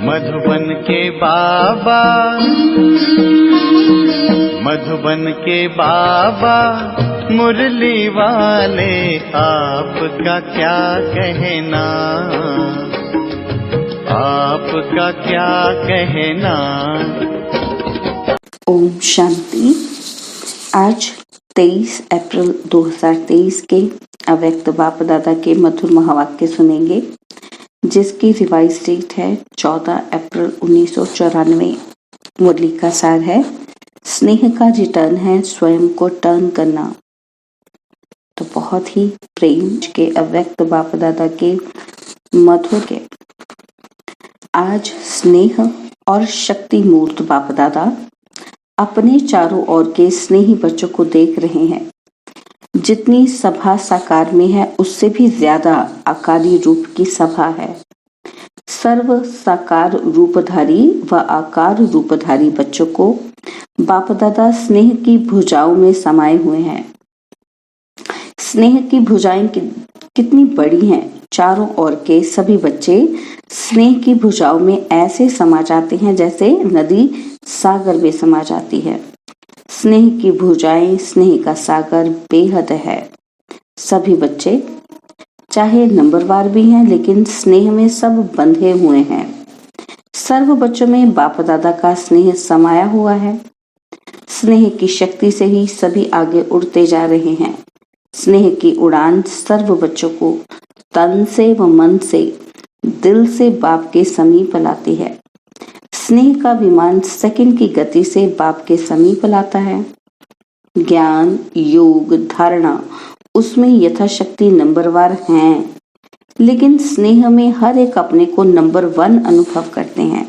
मधुबन के बाबा, मधुबन के बाबा मुरली वाले, आपका क्या कहना, आपका क्या कहना। ओम शांति। आज 23 अप्रैल 2023 के अव्यक्त बाप दादा के मधुर महावाक्य सुनेंगे, जिसकी रिवाइज डेट है 14 अप्रैल 1994। मुरली का सार है, स्नेह का रिटर्न है स्वयं को टर्न करना। तो बहुत ही प्रेम के अव्यक्त बाप दादा के मधुर के आज स्नेह और शक्ति मूर्त बाप दादा अपने चारों ओर के स्नेही बच्चों को देख रहे हैं। जितनी सभा साकार में है, उससे भी ज्यादा आकारी रूप की सभा है। सर्व साकार रूपधारी व आकार रूपधारी बच्चों को बाप दादा स्नेह की भुजाओं में समाये हुए हैं। स्नेह की भुजाएं कितनी बड़ी हैं। चारों ओर के सभी बच्चे स्नेह की भुजाओं में ऐसे समा जाते हैं जैसे नदी सागर में समा जाती है। स्नेह की भुजाएं, स्नेह का सागर बेहद है। सभी बच्चे चाहे नंबरवार भी हैं, लेकिन स्नेह में सब बंधे हुए हैं। सर्व बच्चों में बाप दादा का स्नेह समाया हुआ है। स्नेह की शक्ति से ही सभी आगे उड़ते जा रहे हैं। स्नेह की उड़ान सर्व बच्चों को तन से व मन से, दिल से बाप के समीप लाती है। स्नेह का विमान सेकंड की गति से बाप के समीप लाता है। ज्ञान, योग, धारणा उसमें यथाशक्ति नंबरवार हैं, लेकिन स्नेह में हर एक अपने को नंबर 1 अनुभव करते हैं।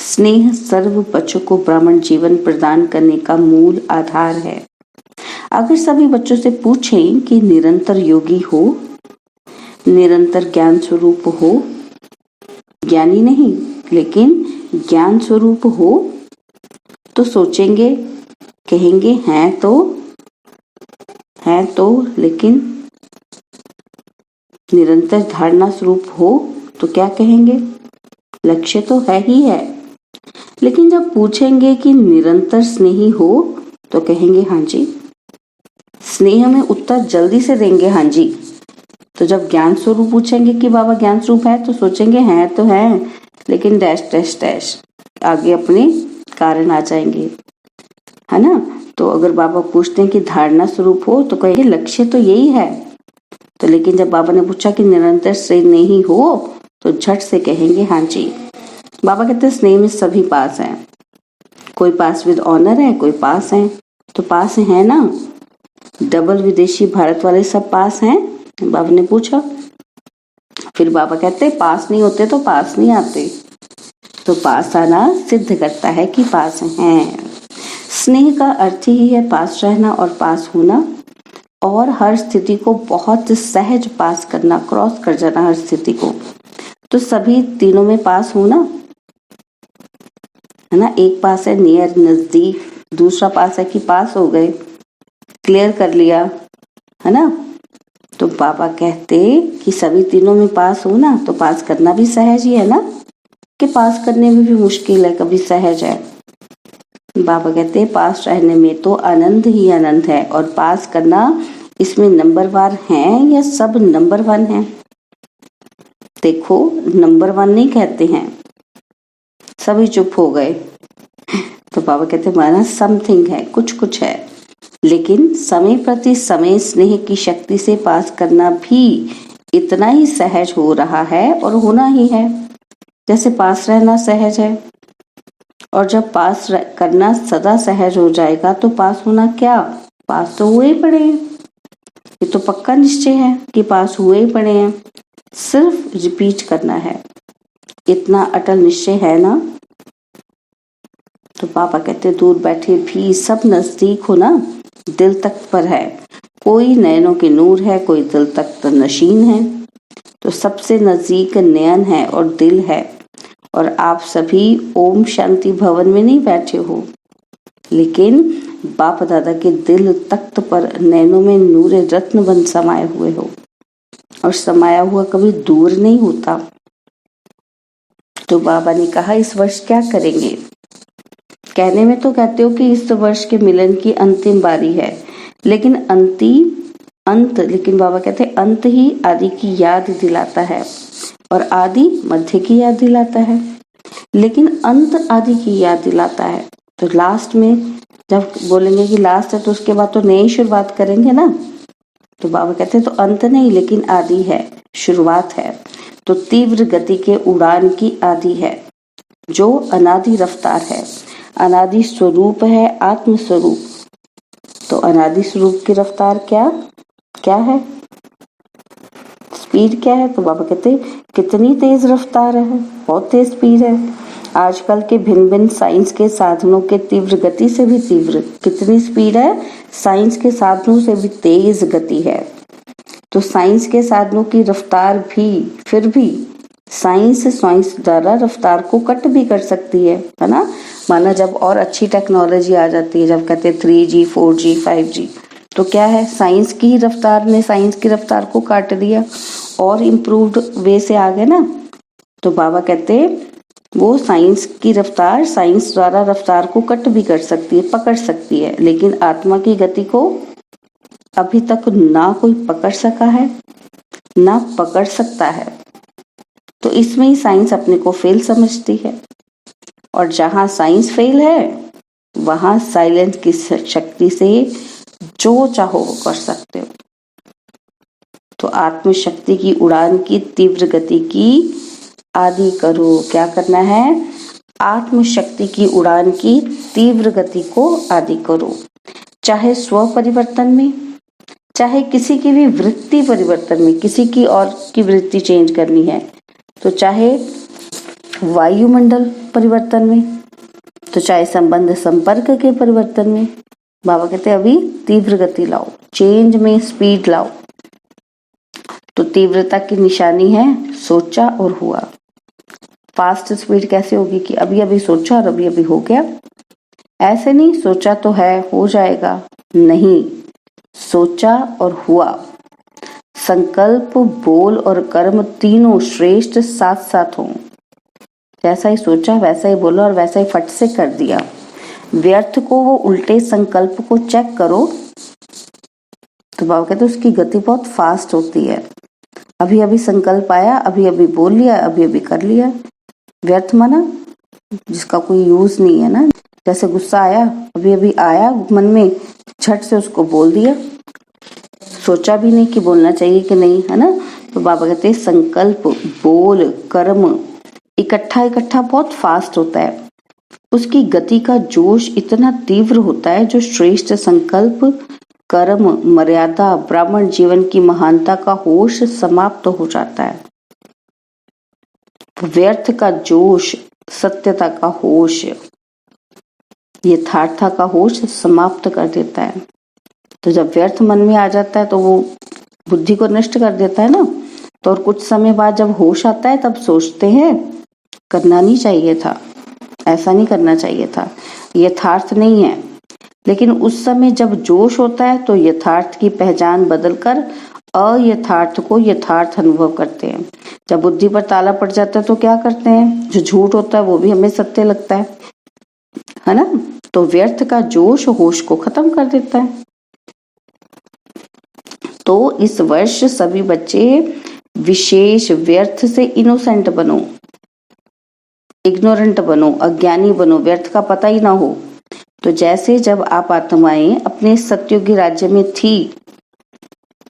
स्नेह सर्व बच्चों को ब्राह्मण जीवन प्रदान करने का मूल आधार है। अगर सभी बच्चों से पूछें कि निरंतर योगी हो, निरंतर ज्ञान स्वरूप हो, ज्ञानी नहीं लेकिन ज्ञान स्वरूप हो, तो सोचेंगे, कहेंगे हैं तो लेकिन निरंतर धारणा स्वरूप हो तो क्या कहेंगे? लक्ष्य तो है ही है। लेकिन जब पूछेंगे कि निरंतर स्नेही हो तो कहेंगे हाँ जी। स्नेह में उत्तर जल्दी से देंगे हाँ जी। तो जब ज्ञान स्वरूप पूछेंगे कि बाबा ज्ञान स्वरूप है, तो सोचेंगे हैं तो हैं, लेकिन डैश डैश डैश आगे अपने कारण आ जाएंगे, है ना। तो अगर बाबा पूछते हैं कि धारणा स्वरूप हो तो कहेंगे लक्ष्य तो यही है। तो लेकिन जब बाबा ने पूछा कि निरंतर स्नेही हो तो झट से कहेंगे हाँ जी। बाबा कहते हैं स्नेह में सभी पास हैं। कोई पास विद ऑनर है, कोई पास है। तो पास है ना, डबल विदेशी भारत वाले सब पास हैं? बाबा ने पूछा। फिर बाबा कहते पास नहीं होते तो पास नहीं आते। तो पास आना सिद्ध करता है कि पास हैं। स्नेह का अर्थ ही है पास रहना और पास होना, और हर स्थिति को बहुत सहज पास करना, क्रॉस कर जाना हर स्थिति को। तो सभी तीनों में पास होना, है ना। एक पास है नियर, नजदीक, दूसरा पास है कि पास हो गए, क्लियर कर लिया, है ना। तो बाबा कहते कि सभी तीनों में पास हो ना, तो पास करना भी सहज ही है ना, कि पास करने में भी मुश्किल है, कभी सहज है। बाबा कहते हैं पास रहने में तो आनंद ही आनंद है, और पास करना इसमें नंबरवार हैं या सब नंबर 1 हैं? देखो, नंबर 1 नहीं कहते हैं, सभी चुप हो गए। तो बाबा कहते हैं माना समथिंग है, कुछ है, लेकिन समय प्रति समय स्नेह की शक्ति से पास करना भी इतना ही सहज हो रहा है और होना ही है, जैसे पास रहना सहज है। और जब पास करना सदा सहज हो जाएगा तो पास होना क्या, पास तो हुए पड़े हैं। ये तो पक्का निश्चय है कि पास हुए पड़े हैं, सिर्फ रिपीट करना है। इतना अटल निश्चय है ना। तो पापा कहते दूर बैठे भी सब नजदीक हो ना, दिल तक पर है। कोई नयनों के नूर है, कोई दिल तक तो नशीन है। तो सबसे नजदीक नयन है और दिल है। और आप सभी ओम शांति भवन में नहीं बैठे हो, लेकिन बाप दादा के दिल तख्त पर नैनों में नूरे रत्न बन समाये हुए हो। और समाया हुआ कभी दूर नहीं होता, तो बाबा ने कहा इस वर्ष क्या करेंगे? कहने में तो कहते हो कि इस वर्ष के मिलन की अंतिम बारी है, लेकिन लेकिन बाबा कहते हैं अंत ही आदि की याद दिलाता है और आदि मध्य की याद दिलाता है, लेकिन अंत आदि की याद दिलाता है। तो लास्ट में जब बोलेंगे कि लास्ट है तो उसके बाद तो नई शुरुआत करेंगे ना। तो बाबा कहते हैं तो अंत नहीं लेकिन आदि है, शुरुआत है। तो तीव्र गति के उड़ान की आदि है जो अनादि रफ्तार है, अनादि स्वरूप है, आत्म स्वरूप। तो अनादि स्वरूप की रफ्तार क्या क्या है, स्पीड क्या है? तो बाबा कहते हैं कितनी तेज रफ्तार है, बहुत तेज स्पीड है। आजकल के भिन्न भिन्न साइंस के साधनों के तीव्र गति से भी तीव्र कितनी स्पीड है, साइंस के साधनों से भी तेज गति है। तो साइंस के साधनों की रफ्तार भी फिर भी साइंस द्वारा रफ्तार को कट भी कर सकती है ना। माना जब और अच्छी टेक्नोलॉजी आ जाती है, जब कहते हैं 3G 4G 5G, तो क्या है साइंस की रफ्तार ने साइंस की रफ्तार को काट दिया और इम्प्रूव्ड वे से आ गए ना। तो बाबा कहते हैं वो साइंस की रफ्तार साइंस द्वारा रफ्तार को कट भी कर सकती है, पकड़ सकती है, लेकिन आत्मा की गति को अभी तक ना कोई पकड़ सका है ना पकड़ सकता है। तो इसमें ही साइंस अपने को फेल समझती है, और जहां साइंस फेल है वहां साइलेंस की शक्ति से जो चाहो वो कर सकते हो। तो आत्म शक्ति की उड़ान की तीव्र गति की आदि करो। क्या करना है? आत्म शक्ति की उड़ान की तीव्र गति को आदि करो, चाहे स्व परिवर्तन में, चाहे किसी की भी वृत्ति परिवर्तन में, किसी की और की वृत्ति चेंज करनी है तो चाहे वायुमंडल परिवर्तन में, तो चाहे संबंध संपर्क के परिवर्तन में। बाबा कहते हैं अभी तीव्र गति लाओ, चेंज में स्पीड लाओ। तो तीव्रता की निशानी है सोचा और हुआ। फास्ट स्पीड कैसे होगी कि अभी अभी सोचा और अभी अभी हो गया? ऐसे नहीं सोचा तो है हो जाएगा, नहीं, सोचा और हुआ। संकल्प, बोल और कर्म तीनों श्रेष्ठ साथ साथ हों। जैसा ही सोचा वैसा ही बोला और वैसा ही फट से कर दिया। व्यर्थ को वो उल्टे संकल्प को चेक करो तो बाबा कहते उसकी गति बहुत फास्ट होती है। अभी अभी संकल्प आया, अभी अभी बोल लिया, अभी अभी कर लिया। व्यर्थ माना जिसका कोई यूज नहीं है ना। जैसे गुस्सा आया, अभी अभी आया मन में, झट से उसको बोल दिया, सोचा भी नहीं कि बोलना चाहिए कि नहीं, है ना। तो बाबा कहते हैं संकल्प, बोल, कर्म इकट्ठा बहुत फास्ट होता है। उसकी गति का जोश इतना तीव्र होता है जो श्रेष्ठ संकल्प, कर्म, मर्यादा, ब्राह्मण जीवन की महानता का होश समाप्त हो जाता है। व्यर्थ का जोश सत्यता का होश, यथार्थता का होश समाप्त कर देता है। तो जब व्यर्थ मन में आ जाता है तो वो बुद्धि को नष्ट कर देता है ना। तो और कुछ समय बाद जब होश आता है तब सोचते हैं करना नहीं चाहिए था, ऐसा नहीं करना चाहिए था, यथार्थ नहीं है। लेकिन उस समय जब जोश होता है तो यथार्थ की पहचान बदलकर अयथार्थ को यथार्थ अनुभव करते हैं। जब बुद्धि पर ताला पड़ जाता है तो क्या करते हैं? जो झूठ होता है वो भी हमें सत्य लगता है ना। तो व्यर्थ का जोश होश को खत्म कर देता है। तो इस वर्ष सभी बच्चे विशेष व्यर्थ से इनोसेंट बनो, इग्नोरेंट बनो, अज्ञानी बनो, व्यर्थ का पता ही ना हो। तो जैसे जब आप आत्माएं अपने सत्युगी राज्य में थी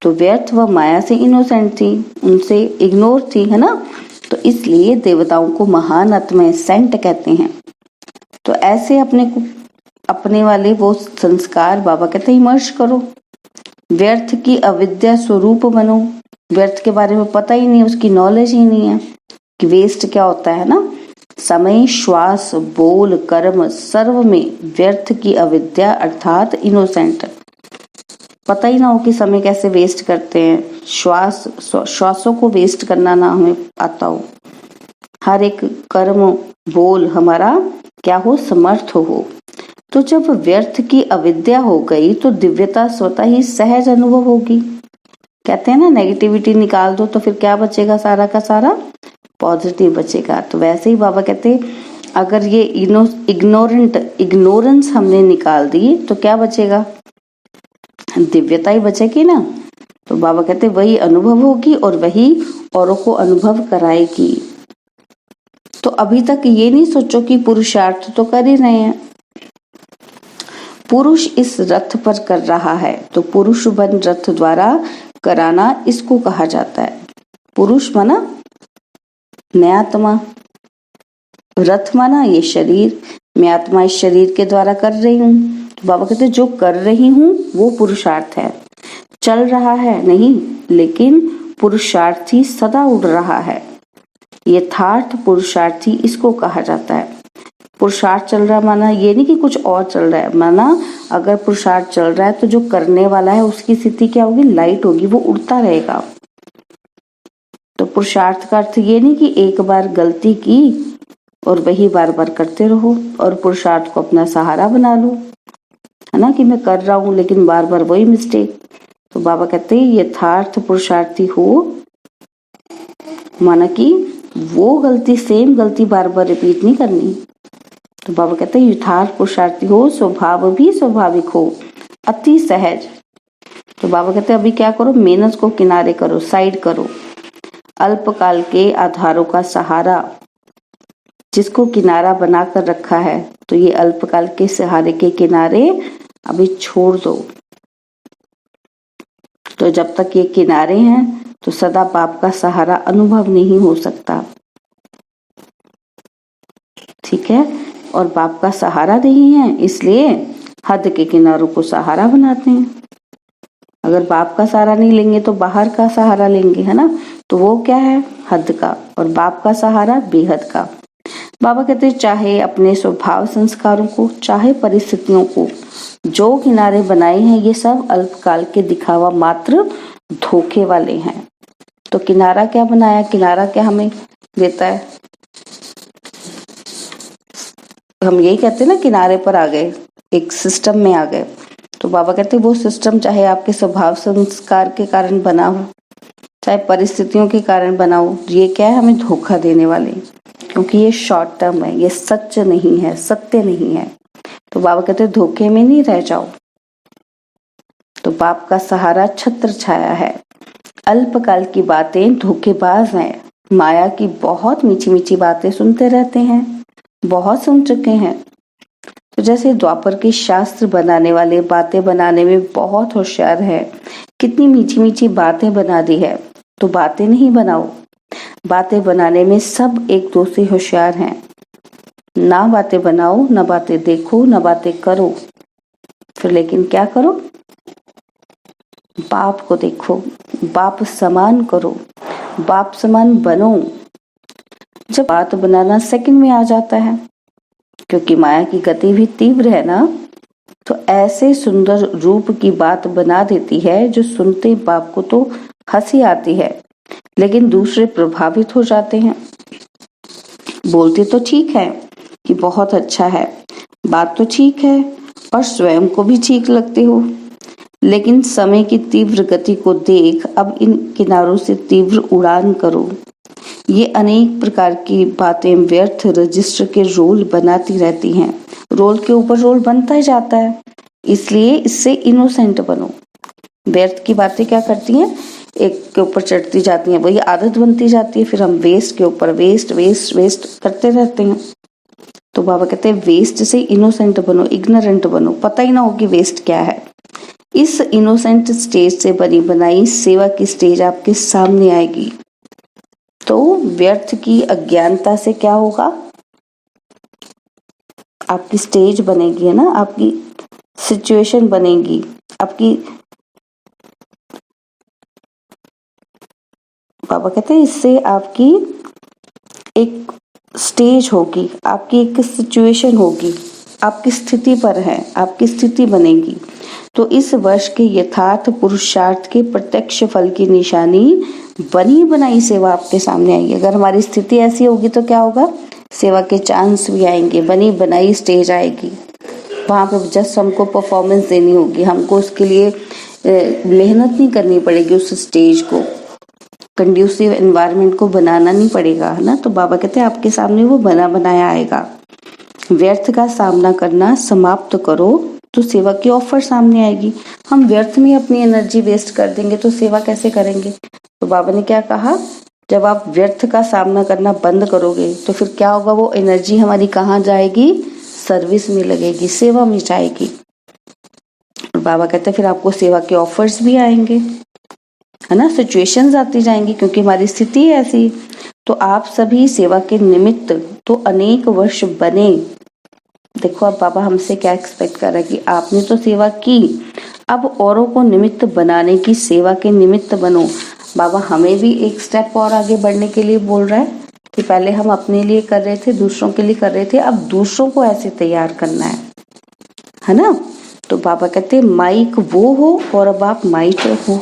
तो व्यर्थ व माया से इनोसेंट थी, उनसे इग्नोर थी, है ना। तो इसलिए देवताओं को महान आत्माएं सेंट कहते हैं। तो ऐसे अपने वाले वो संस्कार बाबा कहते हैं इमर्ज करो। व्यर्थ की अविद्या स्वरूप बनो। व्यर्थ के बारे में पता ही नहीं, उसकी नॉलेज ही नहीं है कि वेस्ट क्या होता है ना। समय, श्वास, बोल, कर्म सर्व में व्यर्थ की अविद्या अर्थात इनोसेंट। पता ही ना हो कि समय कैसे वेस्ट करते हैं, श्वासों को वेस्ट करना ना हमें आता हो, हर एक कर्म बोल हमारा क्या हो, समर्थ हो। तो जब व्यर्थ की अविद्या हो गई तो दिव्यता स्वतः ही सहज अनुभव होगी। कहते हैं ना नेगेटिविटी निकाल दो तो फिर क्या बचेगा? सारा का सारा पॉजिटिव बचेगा। तो वैसे ही बाबा कहते हैं अगर ये इग्नोरेंस हमने निकाल दी तो क्या बचेगा, दिव्यता ही बचेगी ना। तो बाबा कहते वही अनुभव होगी और वही औरों को अनुभव कराएगी। तो अभी तक ये नहीं सोचो कि पुरुषार्थ तो कर ही रहे हैं, पुरुष इस रथ पर कर रहा है, तो पुरुष बन रथ द्वारा कराना इसको कहा जाता है। पुरुष माना मैं आत्मा, रथ माना ये शरीर, मैं आत्मा इस शरीर के द्वारा कर रही हूँ। तो बाबा कहते जो कर रही हूँ वो पुरुषार्थ है, चल रहा है नहीं, लेकिन पुरुषार्थी सदा उड़ रहा है। यथार्थ पुरुषार्थी इसको कहा जाता है। पुरुषार्थ चल रहा है माना ये नहीं कि कुछ और चल रहा है, माना अगर पुरुषार्थ चल रहा है तो जो करने वाला है उसकी स्थिति क्या होगी, लाइट होगी, वो उड़ता रहेगा। तो पुरुषार्थ का अर्थ ये नहीं कि एक बार गलती की और वही बार बार करते रहो और पुरुषार्थ को अपना सहारा बना लो, है ना, कि मैं कर रहा हूं लेकिन बार बार वही मिस्टेक। तो बाबा कहते हैं यथार्थ पुरुषार्थी हो माना कि वो गलती, सेम गलती बार बार रिपीट नहीं करनी। तो बाबा कहते हैं यथार्थ पुरुषार्थी हो, स्वभाव भी स्वाभाविक हो, अति सहज। तो बाबा कहते हैं अभी क्या करो, मेहनत को किनारे करो, साइड करो। अल्पकाल के आधारों का सहारा जिसको किनारा बनाकर रखा है, तो ये अल्पकाल के सहारे के किनारे अभी छोड़ दो। तो जब तक ये किनारे हैं तो सदा बाप का सहारा अनुभव नहीं हो सकता, ठीक है। और बाप का सहारा नहीं है इसलिए हद के किनारों को सहारा बनाते हैं। अगर बाप का सहारा नहीं लेंगे तो बाहर का सहारा लेंगे, है ना। तो वो क्या है, हद का, और बाप का सहारा बेहद का। बाबा कहते हैं चाहे अपने स्वभाव संस्कारों को, चाहे परिस्थितियों को, जो किनारे बनाए हैं ये सब अल्पकाल के दिखावा मात्र धोखे वाले हैं। तो किनारा क्या बनाया, किनारा क्या हमें देता है, हम यही कहते हैं ना किनारे पर आ गए, एक सिस्टम में आ गए। तो बाबा कहते हैं वो सिस्टम चाहे आपके स्वभाव संस्कार के कारण बना हो, चाहे परिस्थितियों के कारण बना हो, ये क्या है, हमें धोखा देने वाले, क्योंकि ये शॉर्ट टर्म है, ये सच नहीं है, सत्य नहीं है। तो बाबा कहते हैं धोखे में नहीं रह जाओ। तो बाप का सहारा छत्र छाया है। अल्पकाल की बातें धोखेबाज हैं, माया की बहुत मीठी मीठी बातें सुनते रहते हैं, बहुत सुन चुके हैं। तो जैसे द्वापर के शास्त्र बनाने वाले बातें बनाने में बहुत होशियार है, कितनी मीठी मीठी बातें बना दी है। तो बातें नहीं बनाओ, बातें बनाने में सब एक दो से होशियार हैं। ना बातें बनाओ, ना बातें देखो, ना बातें करो, फिर लेकिन क्या करो, बाप को देखो, बाप समान करो, बाप समान बनो। जब बात बनाना सेकंड में आ जाता है, क्योंकि माया की गति भी तीव्र है ना, तो ऐसे सुंदर रूप की बात बना देती है जो सुनते बाप को तो हंसी आती है, लेकिन दूसरे प्रभावित हो जाते हैं। बोलते तो ठीक है कि बहुत अच्छा है, बात तो ठीक है और स्वयं को भी ठीक लगते हो, लेकिन समय की तीव्र गति को देख अब इन किनारों से तीव्र उड़ान करो। ये अनेक प्रकार की बातें व्यर्थ रजिस्टर के रोल बनाती रहती हैं, रोल के ऊपर रोल बनता ही जाता है, इसलिए इससे इनोसेंट बनो। व्यर्थ की बातें क्या करती हैं, एक के ऊपर चढ़ती जाती हैं, वही आदत बनती जाती है, फिर हम वेस्ट के ऊपर वेस्ट वेस्ट वेस्ट करते रहते हैं। तो बाबा कहते हैं वेस्ट से इनोसेंट बनो, इग्नोरेंट बनो, पता ही ना हो कि वेस्ट क्या है। इस इनोसेंट स्टेज से बनी बनाई सेवा की स्टेज आपके सामने आएगी। तो व्यर्थ की अज्ञानता से क्या होगा, आपकी स्टेज बनेगी, है ना, आपकी सिचुएशन बनेगी, आपकी, बाबा कहते हैं इससे आपकी एक स्टेज होगी, आपकी एक सिचुएशन होगी, आपकी स्थिति पर है, आपकी स्थिति बनेगी। तो इस वर्ष के यथार्थ पुरुषार्थ के प्रत्यक्ष फल की निशानी बनी बनाई सेवा आपके सामने आएगी। अगर हमारी स्थिति ऐसी होगी तो क्या होगा, सेवा के चांस भी आएंगे, बनी बनाई स्टेज आएगी, वहां पे जस्ट हमको परफॉर्मेंस देनी होगी, हमको उसके लिए मेहनत नहीं करनी पड़ेगी उस स्टेज को, कंड्यूसिव एनवायरनमेंट को बनाना नहीं पड़ेगा, है ना। तो बाबा कहते हैं आपके सामने वो बना बनाया आएगा। व्यर्थ का सामना करना समाप्त करो तो सेवा की ऑफर सामने आएगी। हम व्यर्थ में अपनी एनर्जी वेस्ट कर देंगे तो सेवा कैसे करेंगे। तो बाबा ने क्या कहा, जब आप व्यर्थ का सामना करना बंद करोगे तो फिर क्या होगा, वो एनर्जी हमारी कहाँ जाएगी, सर्विस में लगेगी, सेवा में जाएगी। और बाबा कहते हैं फिर आपको सेवा के ऑफर्स भी आएंगे, है ना, सिचुएशंस आती जाएंगी, क्योंकि हमारी स्थिति ऐसी। तो आप सभी सेवा के निमित्त तो अनेक वर्ष बने। देखो अब बाबा हमसे क्या एक्सपेक्ट कर रहा है कि आपने तो सेवा की, अब औरों को निमित्त बनाने की, सेवा के निमित्त बनो। बाबा हमें भी एक स्टेप और आगे बढ़ने के लिए बोल रहा है कि पहले हम अपने लिए कर रहे थे, दूसरों के लिए कर रहे थे, अब दूसरों को ऐसे तैयार करना है ना। तो बाबा कहते हैं माइक वो हो और अब आप माइक हो।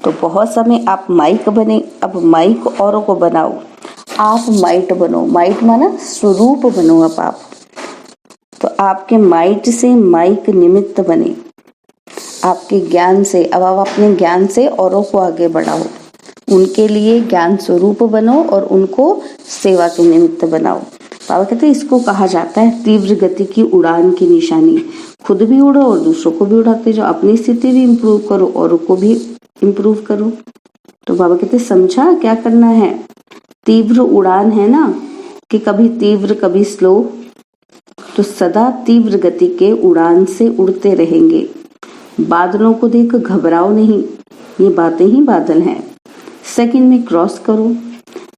तो बहुत समय आप माइक बने, अब माइक औरों को बनाओ, आप माइट बनो। माइट माना स्वरूप बनो। अब आप तो आपके माइट से माइक निमित्त बने, आपके ज्ञान से। अब आप अपने ज्ञान से औरों को आगे बढ़ाओ, उनके लिए ज्ञान स्वरूप बनो और उनको सेवा के निमित्त बनाओ। बाबा कहते हैं इसको कहा जाता है तीव्र गति की उड़ान की निशानी। खुद भी उड़ो और दूसरों को भी उड़ाते जाओ, अपनी स्थिति भी इम्प्रूव करो, औरों को भी इम्प्रूव करो। तो बाबा कहते समझा क्या करना है। तीव्र उड़ान है ना, कि कभी तीव्र कभी स्लो, तो सदा तीव्र गति के उड़ान से उड़ते रहेंगे। बादलों को देख घबराओ नहीं, ये बातें ही बादल हैं। सेकंड में क्रॉस करो,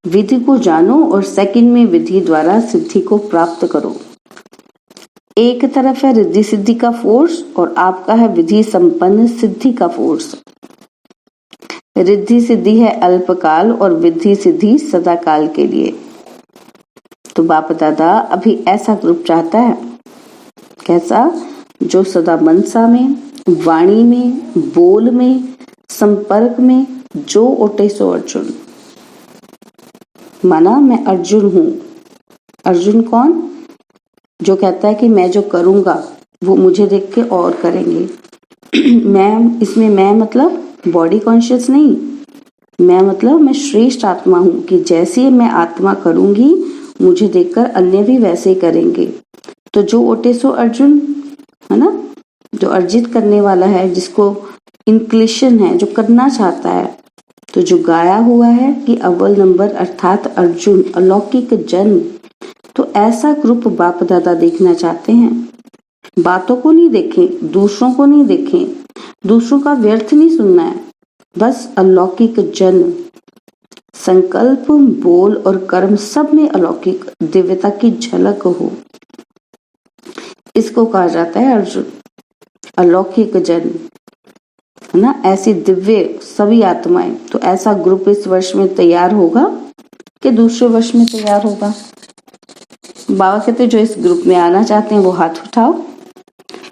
विधि को जानो और सेकंड में विधि द्वारा सिद्धि को प्राप्त करो। एक तरफ है रिद्धि सिद्धि का फोर्स और आपका है विधि संपन्न सिद्धि का फोर्स। रिद्धि सिद्धि है अल्पकाल और विधि सिद्धि सदा काल के लिए। तो बाप दादा अभी ऐसा ग्रुप चाहता है, कैसा, जो सदा मनसा में, वाणी में, बोल में, संपर्क में जो ओटे सो अर्जुन। माना मैं अर्जुन हूं। अर्जुन कौन, जो कहता है कि मैं जो करूंगा वो मुझे देख के और करेंगे। मैं इसमें मैं मतलब बॉडी कॉन्शियस नहीं, मैं मतलब मैं श्रेष्ठ आत्मा हूं कि जैसे मैं आत्मा करूंगी मुझे देखकर अन्य भी वैसे करेंगे। तो जो ओटे सो अर्जुन, है ना, जो अर्जित करने वाला है, जिसको इंक्लिशन है, जो करना चाहता है। तो जो गाया हुआ है कि अव्वल नंबर अर्थात अर्जुन अलौकिक जन। तो ऐसा ग्रुप बाप दादा देखना चाहते हैं। बातों को नहीं देखें, दूसरों को नहीं देखें, दूसरों का व्यर्थ नहीं सुनना है, बस अलौकिक जन। संकल्प, बोल और कर्म सब में अलौकिक दिव्यता की झलक हो, इसको कहा जाता है अर्जुन अलौकिक जन, है ना। ऐसी दिव्य सभी आत्माएं। तो ऐसा ग्रुप इस वर्ष में तैयार होगा कि दूसरे वर्ष में तैयार होगा। बाबा कहते जो इस ग्रुप में आना चाहते हैं वो हाथ उठाओ।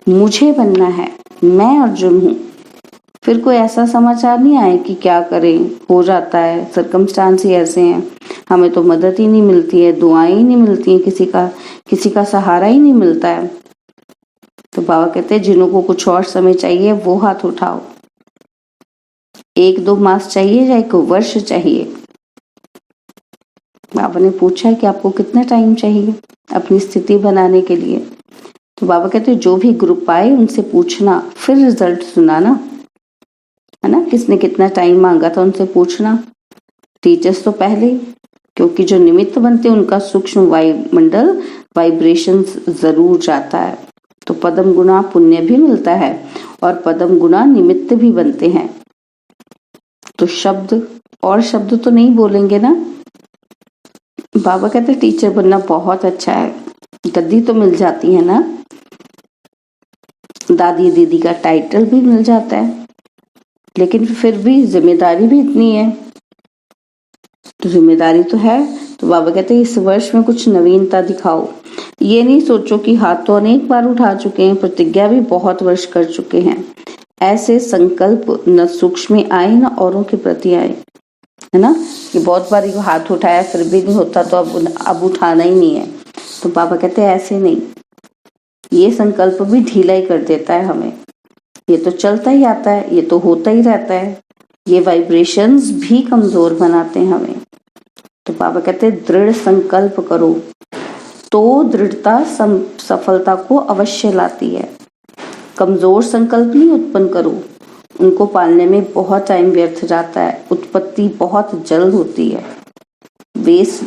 मुझे बनना है, मैं अर्जुन हूँ। फिर कोई ऐसा समाचार नहीं आए कि क्या करें, हो जाता है, सर्कमस्टांस ही ऐसे हैं, हमें तो मदद ही नहीं मिलती है, दुआएं ही नहीं मिलती हैं, किसी का सहारा ही नहीं मिलता है। तो बाबा कहते हैं जिन्हों को कुछ और समय चाहिए वो हाथ उठाओ। 1-2 मास चाहिए या 1 वर्ष चाहिए। बाबा ने पूछा है कि आपको कितना टाइम चाहिए अपनी स्थिति बनाने के लिए। तो बाबा कहते हैं जो भी ग्रुप आए उनसे पूछना, फिर रिजल्ट सुनाना, है ना। किसने कितना टाइम मांगा था उनसे पूछना। टीचर्स तो पहले, क्योंकि जो निमित्त बनते हैं उनका सूक्ष्म वायुमंडल वाइब्रेशंस जरूर जाता है। तो पदम गुना पुण्य भी मिलता है और पदम गुना निमित्त भी बनते हैं। तो शब्द तो नहीं बोलेंगे ना। बाबा कहते टीचर बनना बहुत अच्छा है, गद्दी तो मिल जाती है ना, दादी दीदी का टाइटल भी मिल जाता है, लेकिन फिर भी जिम्मेदारी भी इतनी है। तो जिम्मेदारी तो है। तो बाबा कहते हैं इस वर्ष में कुछ नवीनता दिखाओ। ये नहीं सोचो कि हाथ तो अनेक बार उठा चुके हैं, प्रतिज्ञा भी बहुत वर्ष कर चुके हैं। ऐसे संकल्प न सूक्ष्म में आए न औरों के प्रति आए, है ना, कि बहुत बार हाथ उठाया फिर भी नहीं होता तो अब उठाना ही नहीं है। तो बाबा कहते हैं ऐसे नहीं, ये संकल्प भी ढीला ही कर देता है हमें। ये तो चलता ही आता है, ये तो होता ही रहता है, ये वाइब्रेशंस भी कमजोर बनाते हैं हमें। तो बाबा कहते हैं दृढ़ संकल्प करो तो दृढ़ता सफलता को अवश्य लाती है। कमजोर संकल्प नहीं उत्पन्न करो, उनको पालने में बहुत टाइम व्यर्थ जाता है, उत्पत्ति बहुत जल्द होती है, वेस्ट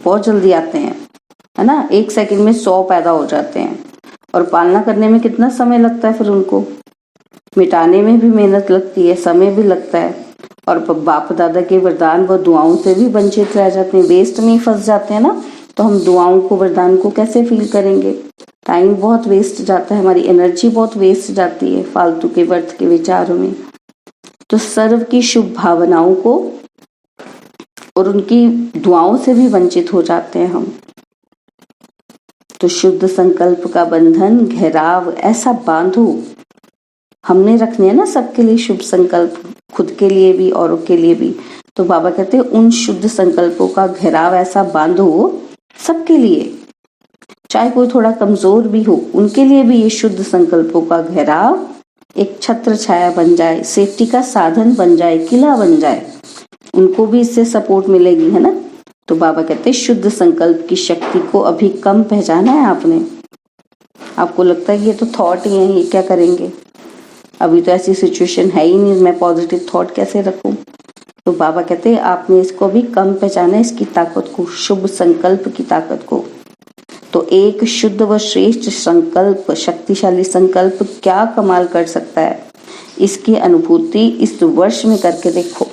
बहुत जल्दी आते हैं, है ना। 1 सेकंड में 100 पैदा हो जाते हैं और पालना करने में कितना समय लगता है, फिर उनको मिटाने में भी मेहनत लगती है, समय भी लगता है, और बाप दादा के वरदान व दुआओं से भी वंचित रह जाते हैं, वेस्ट में फंस जाते हैं ना। तो हम दुआओं को वरदान को कैसे फील करेंगे? टाइम बहुत वेस्ट जाता है, हमारी एनर्जी बहुत वेस्ट जाती है फालतू के व्यर्थ के विचारों में। तो सर्व की शुभ भावनाओं को और उनकी दुआओं से भी वंचित हो जाते हैं हम। तो शुद्ध संकल्प का बंधन घेराव ऐसा बांधो, हमने रखने हैं ना सबके लिए शुभ संकल्प, खुद के लिए भी औरों के लिए भी। तो बाबा कहते हैं उन शुद्ध संकल्पों का घेराव ऐसा बांधो सबके लिए, चाहे कोई थोड़ा कमजोर भी हो, उनके लिए भी ये शुद्ध संकल्पों का घेराव एक छत्र छाया बन जाए, सेफ्टी का साधन बन जाए, किला बन जाए, उनको भी इससे सपोर्ट मिलेगी, है ना। तो बाबा कहते हैं शुद्ध संकल्प की शक्ति को अभी कम पहचाना है आपने। आपको लगता है ये तो थॉट ही है, ये क्या करेंगे, अभी तो ऐसी सिचुएशन है ही नहीं, मैं पॉजिटिव थॉट कैसे रखूं। तो बाबा कहते हैं आपने इसको भी कम पहचाना, इसकी ताकत को, शुभ संकल्प की ताकत को। तो एक शुद्ध व श्रेष्ठ संकल्प, शक्तिशाली संकल्प क्या कमाल कर सकता है, इसकी अनुभूति इस वर्ष में करके देखो।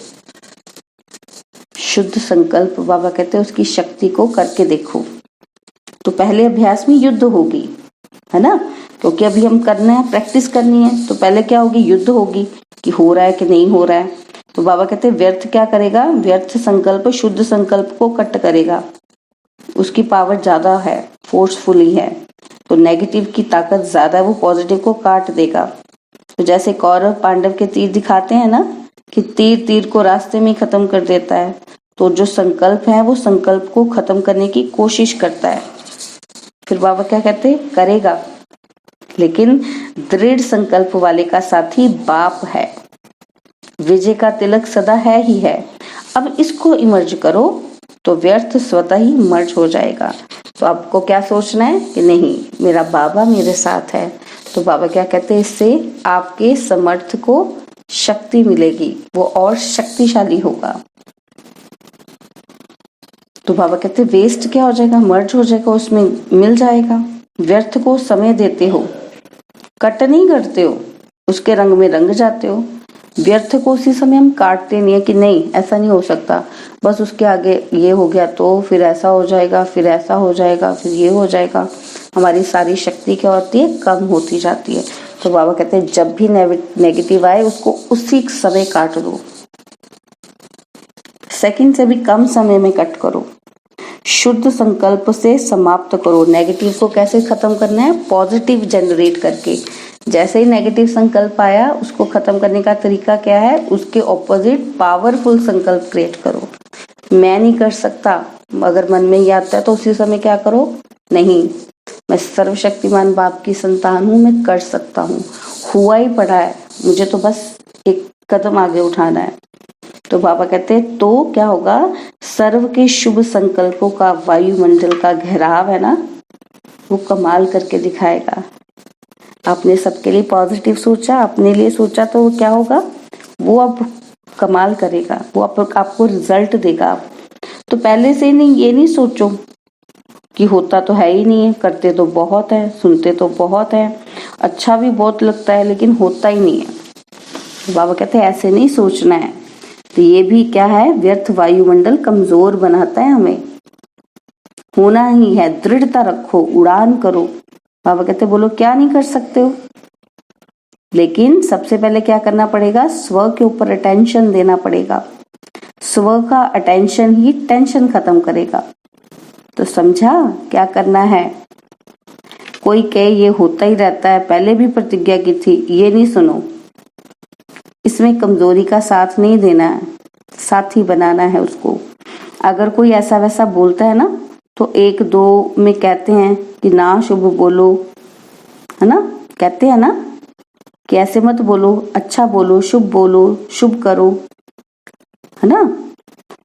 शुद्ध संकल्प बाबा कहते हैं उसकी शक्ति को करके देखो। तो पहले अभ्यास में युद्ध होगी, है ना, क्योंकि अभी हम करना है, प्रैक्टिस करनी है। तो पहले क्या होगी, युद्ध होगी कि हो रहा है कि नहीं हो रहा है। तो बाबा कहते हैं व्यर्थ क्या करेगा, व्यर्थ संकल्प शुद्ध संकल्प को कट करेगा, उसकी पावर ज्यादा है, फोर्सफुली है। तो नेगेटिव की ताकत ज्यादा है, वो पॉजिटिव को काट देगा। तो जैसे कौरव पांडव के तीर दिखाते हैं ना कि तीर तीर को रास्ते में खत्म कर देता है, तो जो संकल्प है वो संकल्प को खत्म करने की कोशिश करता है। फिर बाबा क्या कहते हैं, करेगा, लेकिन दृढ़ संकल्प वाले का साथी बाप है, विजय का तिलक सदा है ही है। अब इसको इमर्ज करो तो व्यर्थ स्वतः ही मर्ज हो जाएगा। तो आपको क्या सोचना है कि नहीं, मेरा बाबा मेरे साथ है। तो बाबा क्या कहते हैं, इससे आपके समर्थ को शक्ति मिलेगी, वो और शक्तिशाली होगा। तो बाबा कहते हैं वेस्ट क्या हो जाएगा, मर्ज हो जाएगा, उसमें मिल जाएगा। व्यर्थ को समय देते हो, कट नहीं करते हो, उसके रंग में रंग जाते हो। व्यर्थ को उसी समय हम काटते नहीं है कि नहीं ऐसा नहीं हो सकता, बस उसके आगे ये हो गया तो फिर ऐसा हो जाएगा, फिर ऐसा हो जाएगा, फिर ये हो जाएगा। हमारी सारी शक्ति क्या होती है, कम होती जाती है। तो बाबा कहते हैं जब भी नेगेटिव आए उसको उसी समय काट दो, सेकंड से भी कम समय में कट करो, शुद्ध संकल्प से समाप्त करो। नेगेटिव को कैसे खत्म करना है, पॉजिटिव जनरेट करके। जैसे ही नेगेटिव संकल्प आया उसको खत्म करने का तरीका क्या है, उसके ऑपोजिट पावरफुल संकल्प क्रिएट करो। मैं नहीं कर सकता, अगर मन में ये आता है तो उसी समय क्या करो, नहीं मैं सर्वशक्तिमान बाप की संतान हूँ, मैं कर सकता हूँ, हुआ ही पड़ा है, मुझे तो बस एक कदम आगे उठाना है। तो बाबा कहते हैं तो क्या होगा, सर्व के शुभ संकल्पों का वायुमंडल का घेराव है ना, वो कमाल करके दिखाएगा। आपने सबके लिए पॉजिटिव सोचा, अपने लिए सोचा, तो वो क्या होगा, वो अब कमाल करेगा, वो आपको रिजल्ट देगा। तो पहले से नहीं, ये नहीं सोचो कि होता तो है ही नहीं है, करते तो बहुत है, सुनते तो बहुत है, अच्छा भी बहुत लगता है, लेकिन होता ही नहीं है। बाबा कहते हैं ऐसे नहीं सोचना है। तो ये भी क्या है, व्यर्थ वायुमंडल कमजोर बनाता है हमें, होना ही है, दृढ़ता रखो, उड़ान करो। बाबा कहते बोलो क्या नहीं कर सकते हो, लेकिन सबसे पहले क्या करना पड़ेगा, स्व के ऊपर अटेंशन देना पड़ेगा। स्व का अटेंशन ही टेंशन खत्म करेगा। तो समझा क्या करना है। कोई कहे ये होता ही रहता है, पहले भी प्रतिज्ञा की थी, ये नहीं सुनो, इसमें कमजोरी का साथ नहीं देना है, साथी बनाना है उसको। अगर कोई ऐसा वैसा बोलता है ना, तो 1-2 में कहते हैं कि ना शुभ बोलो, है ना, कहते हैं ना, कि ऐसे मत बोलो, अच्छा बोलो, शुभ करो, है ना।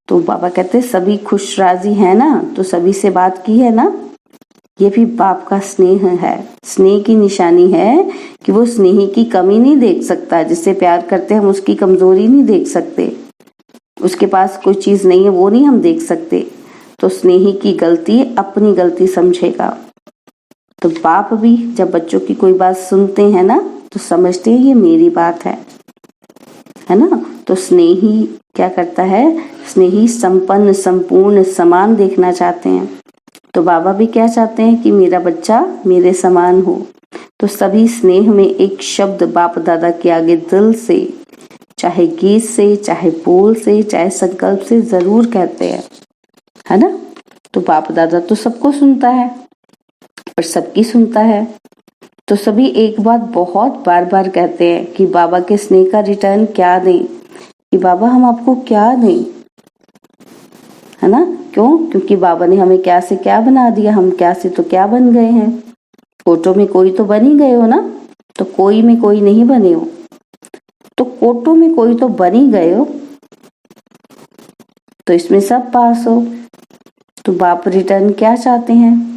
तो बाबा कहते सभी खुश राजी है ना, तो सभी से बात की है ना। ये भी बाप का स्नेह है। स्नेह की निशानी है कि वो स्नेही की कमी नहीं देख सकता। जिससे प्यार करते हैं हम उसकी कमजोरी नहीं देख सकते, उसके पास कोई चीज नहीं है वो नहीं हम देख सकते। तो स्नेही की गलती अपनी गलती समझेगा। तो बाप भी जब बच्चों की कोई बात सुनते हैं ना तो समझते हैं ये मेरी बात है ना। तो स्नेही क्या करता है, स्नेही संपन्न, संपूर्ण, समान देखना चाहते हैं। तो बाबा भी क्या चाहते हैं कि मेरा बच्चा मेरे समान हो। तो सभी स्नेह में एक शब्द बाप दादा के आगे दिल से, चाहे गीत से, चाहे बोल से, चाहे संकल्प से जरूर कहते हैं, है ना। तो बाप दादा तो सबको सुनता है और सबकी सुनता है। तो सभी एक बात बहुत बार बार कहते हैं कि बाबा के स्नेह का रिटर्न क्या दें, कि बाबा हम आपको क्या दें, है ना। क्यों? क्योंकि बाबा ने हमें क्या से क्या बना दिया, हम क्या से तो क्या बन गए हैं। फोटो में कोई तो बन ही गए हो ना, तो कोई में कोई नहीं बने हो, तो कोटो में कोई तो बन ही गए हो, तो इसमें सब पास हो। तो बाप रिटर्न क्या चाहते हैं?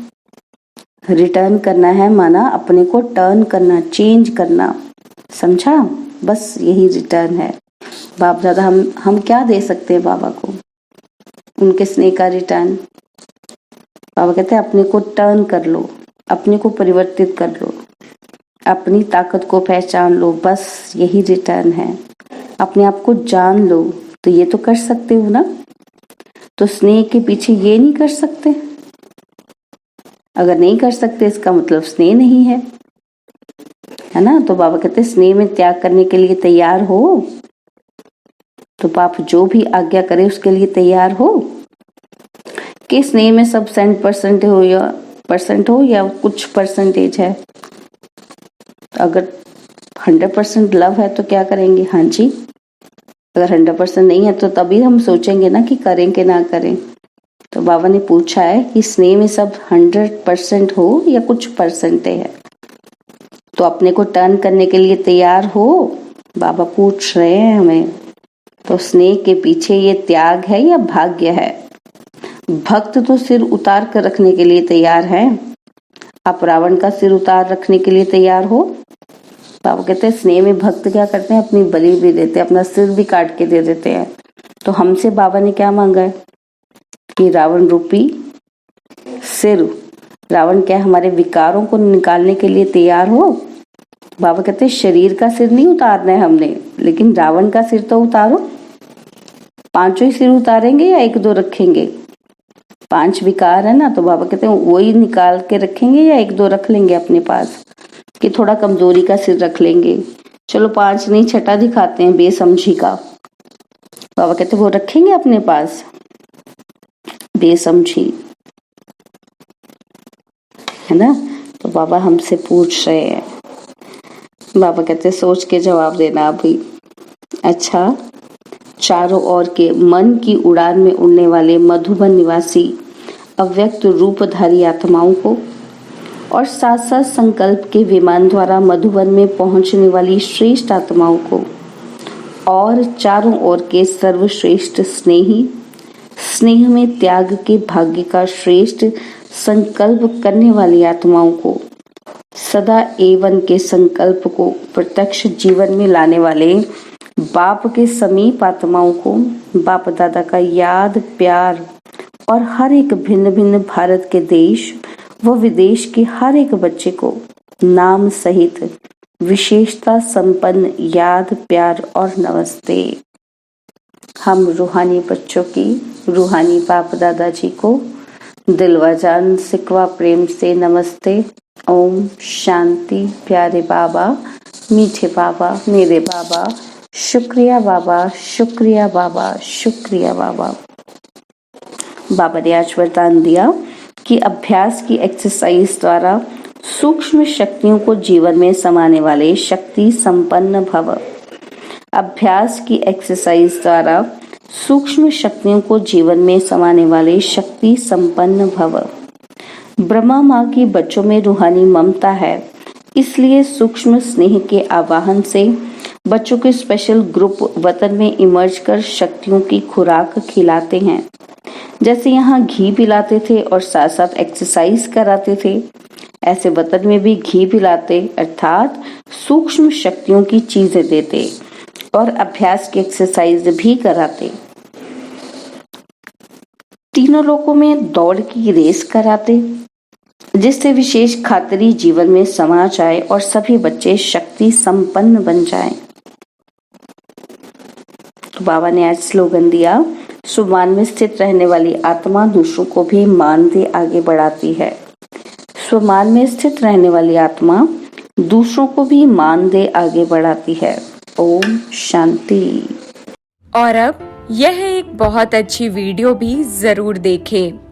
रिटर्न करना है माना अपने को टर्न करना, चेंज करना, समझा। बस यही रिटर्न है। बाप दादा हम क्या दे सकते हैं बाबा को, उनके स्नेह का रिटर्न। बाबा कहते हैं अपने को टर्न कर लो, अपने को परिवर्तित कर लो, अपनी ताकत को पहचान लो, बस यही रिटर्न है। अपने आप को जान लो, तो ये तो कर सकते हो ना। तो स्नेह के पीछे ये नहीं कर सकते, अगर नहीं कर सकते इसका मतलब स्नेह नहीं है ना। तो बाबा कहते हैं स्नेह में त्याग करने के लिए तैयार हो, तो बाप जो भी आज्ञा करे उसके लिए तैयार हो। कि स्नेह में सब 100% हो या कुछ परसेंटेज है। अगर 100% लव है तो क्या करेंगे? हाँ जी। अगर 100% नहीं है तो तभी हम सोचेंगे ना कि करें कि ना करें। तो बाबा ने पूछा है कि स्नेह में सब 100% हो या कुछ परसेंट है, तो अपने को टर्न करने के लिए तैयार हो, बाबा पूछ रहे हैं हमें। तो स्नेह के पीछे ये त्याग है या भाग्य है? भक्त तो सिर उतार कर रखने के लिए तैयार है। आप रावण का सिर उतार रखने के लिए तैयार हो? बाबा कहते हैं स्नेह में भक्त क्या करते हैं, अपनी बलि भी देते हैं, अपना सिर भी काट के दे देते हैं। तो हमसे बाबा ने क्या मांगा है कि रावण रूपी सिर, रावण क्या हमारे विकारों को निकालने के लिए तैयार हो। बाबा कहते हैं शरीर का सिर नहीं उतारना है हमने, लेकिन रावण का सिर तो उतारो। 5 ही सिर उतारेंगे या 1-2 रखेंगे? 5 विकार है ना, तो बाबा कहते हैं वही निकाल के रखेंगे या 1-2 रख लेंगे अपने पास, कि थोड़ा कमजोरी का सिर रख लेंगे। चलो 5 नहीं, छठा दिखाते हैं बेसमझी का। बाबा कहते वो रखेंगे अपने पास, बेसमझी, है ना। तो बाबा हमसे पूछ रहे हैं, बाबा कहते सोच के जवाब देना अभी। अच्छा, चारों ओर के मन की उड़ान में उड़ने वाले मधुबन निवासी अव्यक्त रूपधारी आत्माओं को और साथ साथ संकल्प के विमान द्वारा मधुबन में पहुंचने वाली श्रेष्ठ आत्माओं को और चारों ओर के सर्वश्रेष्ठ स्नेही, स्नेह में त्याग के भाग्य का श्रेष्ठ संकल्प करने वाली आत्माओं को, सदा एवन के संकल्प को प्रत्यक्ष जीवन में लाने वाले बाप के समीप आत्माओं को बाप दादा का याद, प्यार और हर एक भिन्न भिन्न भारत के देश व विदेश के हर एक बच्चे को नाम सहित विशेषता संपन्न याद, प्यार और नमस्ते। हम रूहानी बच्चों की रूहानी बाप दादा जी को दिलवा जान सिकवा प्रेम से नमस्ते। ओम शांति। प्यारे बाबा, मीठे बाबा, मेरे बाबा, शुक्रिया बाबा, शुक्रिया बाबा, शुक्रिया बाबा। बाबा ने आज वरदान दिया कि अभ्यास की एक्सरसाइज द्वारा सूक्ष्म शक्तियों को जीवन में समाने वाले शक्ति संपन्न भव। अभ्यास की एक्सरसाइज द्वारा सूक्ष्म शक्तियों को जीवन में समाने वाले शक्ति संपन्न भव। ब्रह्मा माँ की बच्चों में रूहानी ममता है इसलिए सूक्ष्म स्नेह के आवाहन से बच्चों के स्पेशल ग्रुप वतन में इमर्ज कर शक्तियों की खुराक खिलाते हैं। जैसे यहाँ घी पिलाते थे और साथ साथ एक्सरसाइज कराते थे, ऐसे वतन में भी घी पिलाते अर्थात सूक्ष्म शक्तियों की चीजें देते और अभ्यास की एक्सरसाइज भी कराते। तीनों लोकों में दौड़ की रेस कराते, जिससे विशेष खातरी जीवन में समा जाए और सभी बच्चे शक्ति संपन्न बन जाएं। तो बाबा ने आज स्लोगन दिया, स्वमान में स्थित रहने वाली आत्मा दूसरों को भी मान दे आगे बढ़ाती है। स्वमान में स्थित रहने वाली आत्मा दूसरों को भी मान दे आगे बढ़ाती है। ओम शांति। और अब यह एक बहुत अच्छी वीडियो भी जरूर देखें।